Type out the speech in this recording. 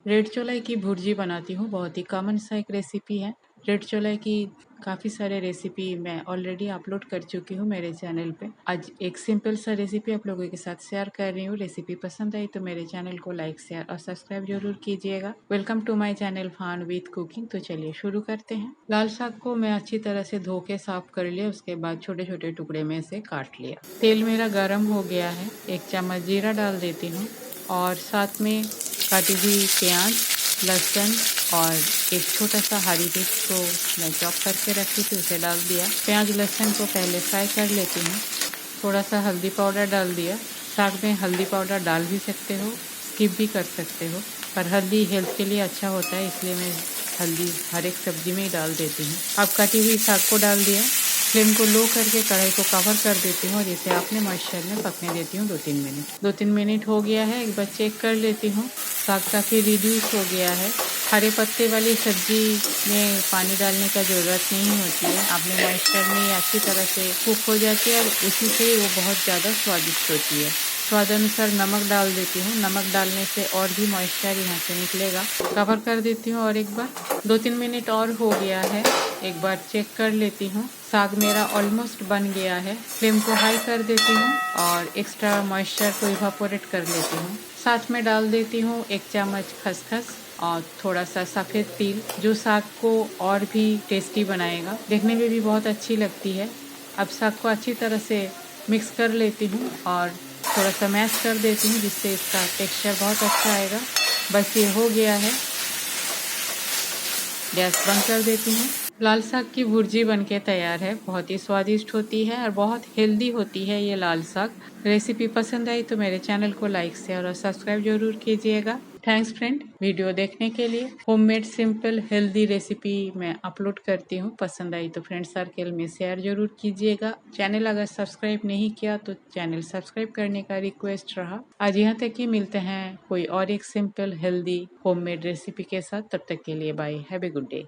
Red चोलाई की भुर्जी बनाती हूँ। बहुत ही कॉमन सा एक रेसिपी है। रेड चोलाई की काफ़ी सारे रेसिपी मैं ऑलरेडी अपलोड कर चुकी हूँ मेरे चैनल पे। आज एक सिंपल सा रेसिपी आप लोगों के साथ शेयर कर रही हूँ। रेसिपी पसंद आई तो मेरे चैनल को लाइक शेयर और सब्सक्राइब जरूर कीजिएगा। वेलकम टू माय चैनल फान विद कुकिंग। तो चलिए शुरू करते हैं। लाल साग को मैं अच्छी तरह से धो के साफ कर लिया। उसके बाद छोटे छोटे टुकड़े में से काट लिया। तेल मेरा गर्म हो गया है। 1 चम्मच जीरा डाल देती हूँ और साथ में काटी हुई प्याज, लहसुन और एक छोटा सा हरी मिर्च को मैं चॉप करके रखी थी, उसे डाल दिया। प्याज लहसुन को पहले फ्राई कर लेती हूँ। थोड़ा सा हल्दी पाउडर डाल दिया। साग में हल्दी पाउडर डाल भी सकते हो, स्किप भी कर सकते हो, पर हल्दी हेल्थ के लिए अच्छा होता है, इसलिए मैं हल्दी हर एक सब्जी में ही डाल देती हूँ। अब कटी हुई साग को डाल दिया। फ्लेम को लो करके कढ़ाई को कवर कर देती हूँ और इसे अपने मॉइस्चर में पकने देती हूँ 2-3 मिनट। 2-3 मिनट हो गया है। एक बार चेक कर लेती हूँ। साग काफ़ी रिड्यूस हो गया है। हरे पत्ते वाली सब्जी में पानी डालने का ज़रूरत नहीं होती है। अपने मॉइस्चर में अच्छी तरह से कुक हो जाती है और उसी से वो बहुत ज़्यादा स्वादिष्ट होती है। स्वाद अनुसार नमक डाल देती हूँ। नमक डालने से और भी मॉइस्चर यहाँ से निकलेगा। कवर कर देती हूँ और एक बार 2-3 मिनट और हो गया है। एक बार चेक कर लेती हूँ। साग मेरा ऑलमोस्ट बन गया है। फ्लेम को हाई कर देती हूँ और एक्स्ट्रा मॉइस्चर को इवापोरेट कर लेती हूँ। साथ में डाल देती हूँ 1 चम्मच खसखस और थोड़ा सा सफ़ेद तिल, जो साग को और भी टेस्टी बनाएगा, देखने में भी बहुत अच्छी लगती है। अब साग को अच्छी तरह से मिक्स कर लेती हूँ और थोड़ा सा मैश कर देती हूँ, जिससे इसका टेक्सचर बहुत अच्छा आएगा। बस ये हो गया है। गैस बंद कर देती हूँ। लाल साग की भुर्जी बनके तैयार है। बहुत ही स्वादिष्ट होती है और बहुत हेल्दी होती है ये लाल साग। रेसिपी पसंद आई तो मेरे चैनल को लाइक शेयर और सब्सक्राइब जरूर कीजिएगा। थैंक्स फ्रेंड, वीडियो देखने के लिए। होममेड सिंपल हेल्दी रेसिपी मैं अपलोड करती हूँ। पसंद आई तो फ्रेंड सर्कल में शेयर जरूर कीजिएगा। चैनल अगर सब्सक्राइब नहीं किया तो चैनल सब्सक्राइब करने का रिक्वेस्ट रहा। आज यहाँ तक ही। मिलते हैं कोई और एक सिंपल हेल्दी होममेड रेसिपी के साथ। तब तक के लिए bye. Have a good day.